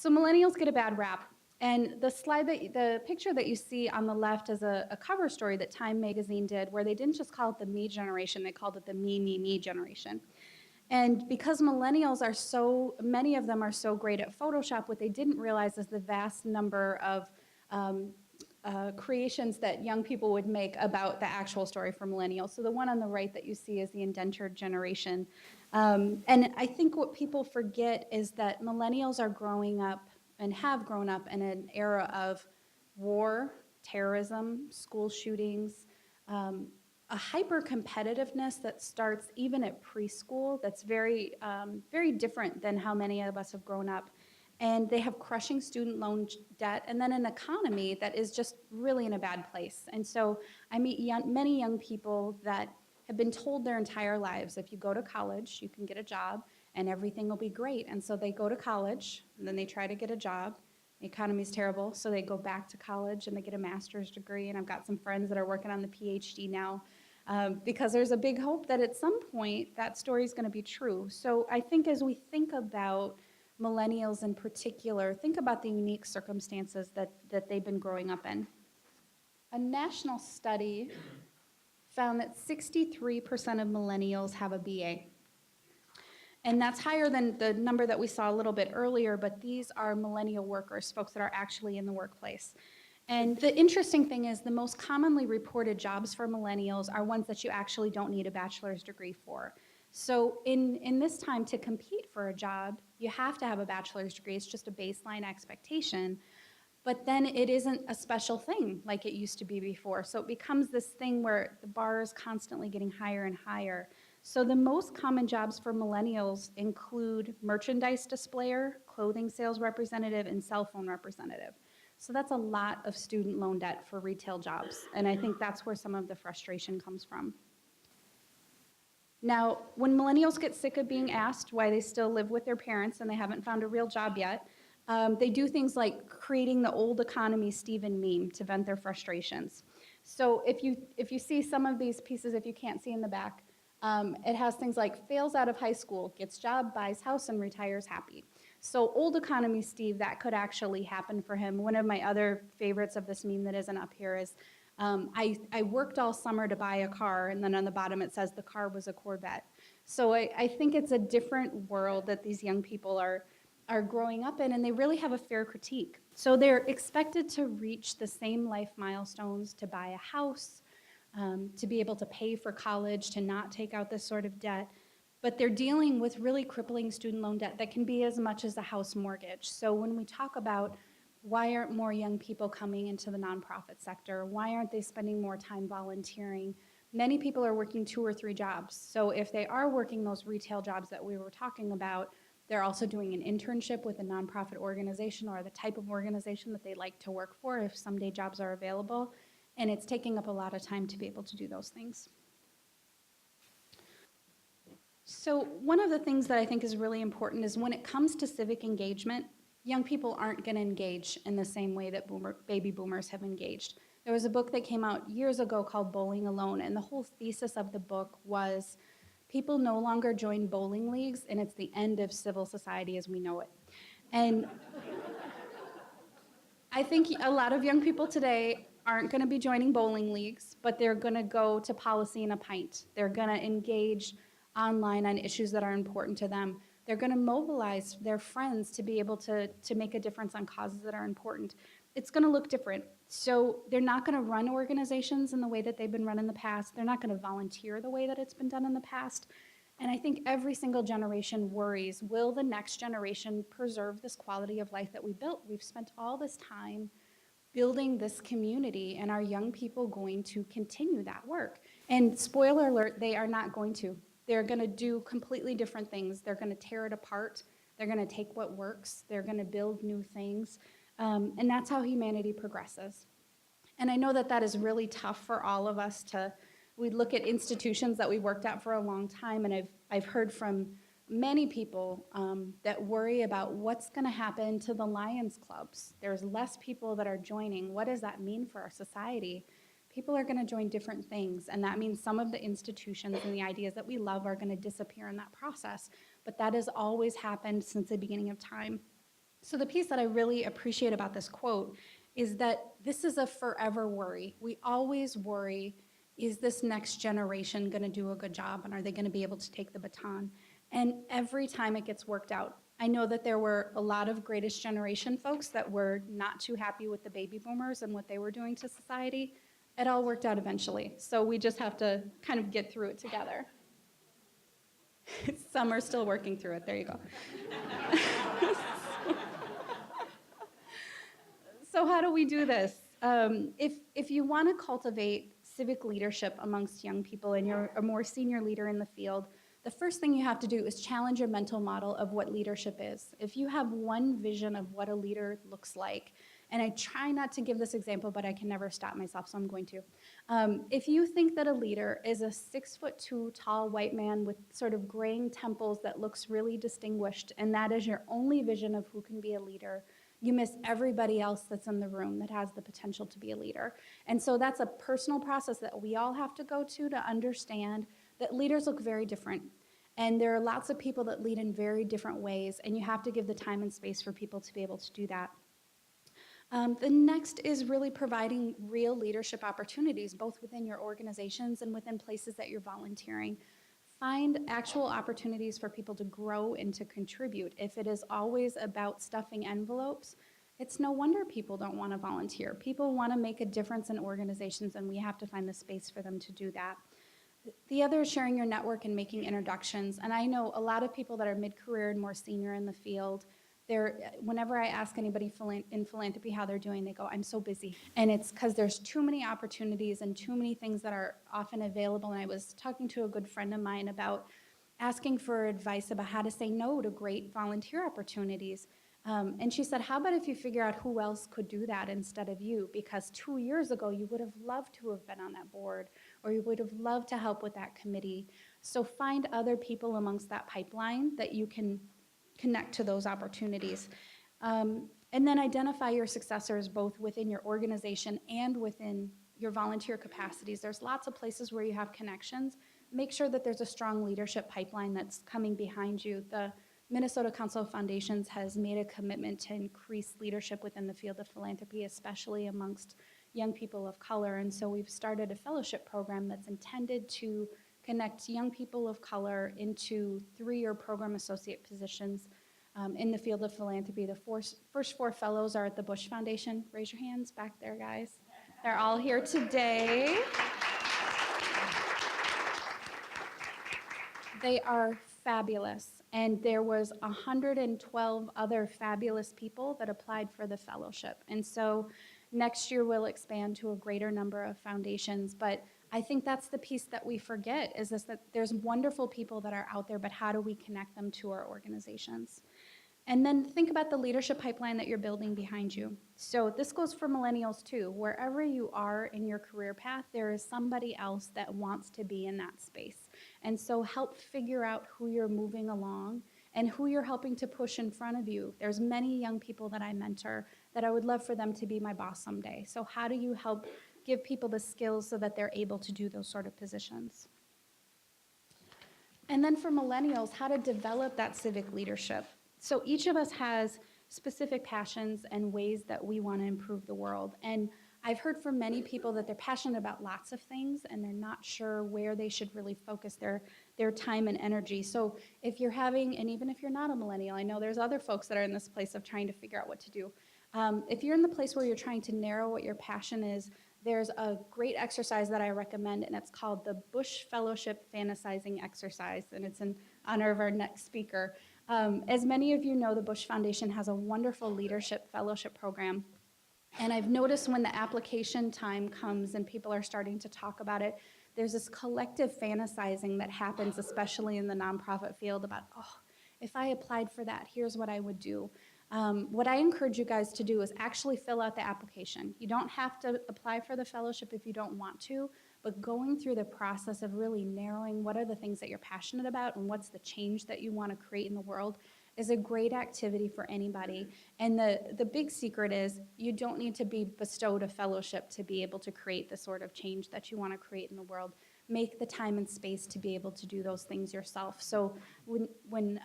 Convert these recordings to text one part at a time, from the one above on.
So millennials get a bad rap. And the picture that you see on the left is a cover story that Time magazine did, where they didn't just call it the me generation, they called it the me generation. And because millennials are many of them are so great at Photoshop, what they didn't realize is the vast number of um, creations that young people would make about the actual story for millennials. So the one on the right that you see is the indentured generation. And I think what people forget is that millennials are growing up and have grown up in an era of war, terrorism, school shootings, a hyper competitiveness that starts even at preschool that's very different than how many of us have grown up. And they have crushing student loan debt, and then an economy that is just really in a bad place. And so I meet many young people that have been told their entire lives, if you go to college, you can get a job, and everything will be great. And so they go to college, and then they try to get a job. The economy's terrible, so they go back to college, and they get a master's degree. And I've got some friends that are working on the PhD now, because there's a big hope that at some point that story is going to be true. So I think as we think about millennials in particular, think about the unique circumstances that they've been growing up in. A national study found that 63% of millennials have a BA. And that's higher than the number that we saw a little bit earlier, but these are millennial workers, folks that are actually in the workplace. And the interesting thing is the most commonly reported jobs for millennials are ones that you actually don't need a bachelor's degree for. So in this time, to compete for a job, you have to have a bachelor's degree. It's just a baseline expectation. But then it isn't a special thing like it used to be before. So it becomes this thing where the bar is constantly getting higher and higher. So the most common jobs for millennials include merchandise displayer, clothing sales representative, and cell phone representative. So that's a lot of student loan debt for retail jobs. And I think that's where some of the frustration comes from. Now, when millennials get sick of being asked why they still live with their parents and they haven't found a real job yet, they do things like creating the old economy Steven meme to vent their frustrations. So if you see some of these pieces, if you can't see in the back, it has things like fails out of high school, gets job, buys house, and retires happy. So old economy Steve, that could actually happen for him. One of my other favorites of this meme that isn't up here is, I worked all summer to buy a car, and then on the bottom it says the car was a Corvette. So I think it's a different world that these young people are growing up in, and they really have a fair critique. So they're expected to reach the same life milestones, to buy a house, to be able to pay for college, to not take out this sort of debt. But they're dealing with really crippling student loan debt that can be as much as a house mortgage. So when we talk about why aren't more young people coming into the nonprofit sector, why aren't they spending more time volunteering, many people are working 2 or 3 jobs. So if they are working those retail jobs that we were talking about, they're also doing an internship with a nonprofit organization or the type of organization that they like to work for if someday jobs are available. And it's taking up a lot of time to be able to do those things. So one of the things that I think is really important is when it comes to civic engagement, young people aren't going to engage in the same way that baby boomers have engaged. There was a book that came out years ago called Bowling Alone, and the whole thesis of the book was people no longer join bowling leagues, and it's the end of civil society as we know it. And I think a lot of young people today aren't going to be joining bowling leagues, but they're going to go to Policy and a Pint. They're going to engage online on issues that are important to them. They're going to mobilize their friends to be able to make a difference on causes that are important. It's going to look different. So they're not going to run organizations in the way that they've been run in the past. They're not going to volunteer the way that it's been done in the past. And I think every single generation worries, will the next generation preserve this quality of life that we built? We've spent all this time building this community, and are young people going to continue that work? And spoiler alert, they are not going to. They're going to do completely different things. They're going to tear it apart. They're going to take what works. They're going to build new things. And that's how humanity progresses. And I know that that is really tough for all of us to, we look at institutions that we worked at for a long time, and I've heard from many people that worry about what's going to happen to the Lions clubs. There's less people that are joining. What does that mean for our society? People are going to join different things, and that means some of the institutions and the ideas that we love are going to disappear in that process. But that has always happened since the beginning of time. So the piece that I really appreciate about this quote is that this is a forever worry. We always worry, is this next generation going to do a good job, and are they going to be able to take the baton? And every time it gets worked out. I know that there were a lot of greatest generation folks that were not too happy with the baby boomers and what they were doing to society. It all worked out eventually. So we just have to kind of get through it together. Some are still working through it. There you go. So how do we do this? If you want to cultivate civic leadership amongst young people and you're a more senior leader in the field, the first thing you have to do is challenge your mental model of what leadership is. If you have one vision of what a leader looks like, and I try not to give this example, but I can never stop myself, so I'm going to. If you think that a leader is a 6'2" tall white man with sort of graying temples that looks really distinguished, and that is your only vision of who can be a leader, you miss everybody else that's in the room that has the potential to be a leader. And so that's a personal process that we all have to go to understand that leaders look very different. And there are lots of people that lead in very different ways, and you have to give the time and space for people to be able to do that. The next is really providing real leadership opportunities, both within your organizations and within places that you're volunteering. Find actual opportunities for people to grow and to contribute. If it is always about stuffing envelopes, it's no wonder people don't want to volunteer. People want to make a difference in organizations, and we have to find the space for them to do that. The other is sharing your network and making introductions. And I know a lot of people that are mid-career and more senior in the field, whenever I ask anybody in philanthropy how they're doing, they go, I'm so busy. And it's because there's too many opportunities and too many things that are often available. And I was talking to a good friend of mine about asking for advice about how to say no to great volunteer opportunities. And she said, how about if you figure out who else could do that instead of you? Because 2 years ago, you would have loved to have been on that board, or you would have loved to help with that committee. So find other people amongst that pipeline that you can connect to those opportunities. And then identify your successors both within your organization and within your volunteer capacities. There's lots of places where you have connections. Make sure that there's a strong leadership pipeline that's coming behind you. The Minnesota Council of Foundations has made a commitment to increase leadership within the field of philanthropy, especially amongst young people of color. And so we've started a fellowship program that's intended to connect young people of color into 3-year program associate positions in the field of philanthropy. The first 4 fellows are at the Bush Foundation. Raise your hands back there, guys. They're all here today. They are fabulous. And there was 112 other fabulous people that applied for the fellowship. And so next year we'll expand to a greater number of foundations. But I think that's the piece that we forget, is that there's wonderful people that are out there, but how do we connect them to our organizations? And then think about the leadership pipeline that you're building behind you. So this goes for millennials too. Wherever you are in your career path, there is somebody else that wants to be in that space. And so help figure out who you're moving along and who you're helping to push in front of you. There's many young people that I mentor that I would love for them to be my boss someday. So how do you help give people the skills so that they're able to do those sort of positions? And then for millennials, how to develop that civic leadership. So each of us has specific passions and ways that we want to improve the world. And I've heard from many people that they're passionate about lots of things and they're not sure where they should really focus their time and energy. So if you're having, and even if you're not a millennial, I know there's other folks that are in this place of trying to figure out what to do. If you're in the place where you're trying to narrow what your passion is, there's a great exercise that I recommend, and it's called the Bush Fellowship Fantasizing Exercise, and it's in honor of our next speaker. As many of you know, the Bush Foundation has a wonderful leadership fellowship program. And I've noticed when the application time comes and people are starting to talk about it, there's this collective fantasizing that happens, especially in the nonprofit field, about, oh, if I applied for that, here's what I would do. What I encourage you guys to do is actually fill out the application. You don't have to apply for the fellowship if you don't want to, but going through the process of really narrowing what are the things that you're passionate about and what's the change that you want to create in the world is a great activity for anybody. And the big secret is you don't need to be bestowed a fellowship to be able to create the sort of change that you want to create in the world. make the time and space to be able to do those things yourself. So when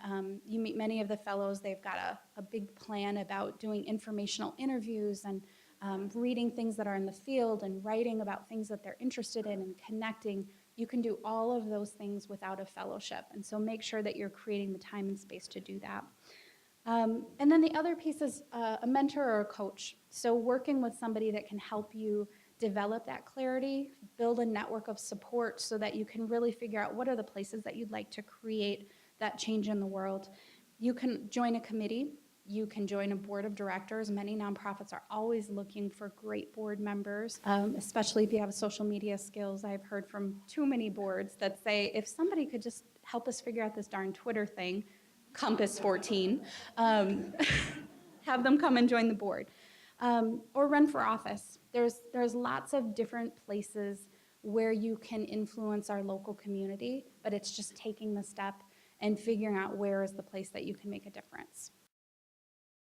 you meet many of the fellows, they've got a big plan about doing informational interviews and reading things that are in the field and writing about things that they're interested in and connecting. You can do all of those things without a fellowship. And so make sure that you're creating the time and space to do that. And then the other piece is a mentor or a coach. So working with somebody that can help you develop that clarity, build a network of support so that you can really figure out what are the places that you'd like to create that change in the world. You can join a committee. You can join a board of directors. Many nonprofits are always looking for great board members, especially if you have social media skills. I've heard from too many boards that say, if somebody could just help us figure out this darn Twitter thing, Compass 14, have them come and join the board. Or run for office. There's lots of different places where you can influence our local community, but it's just taking the step and figuring out where is the place that you can make a difference.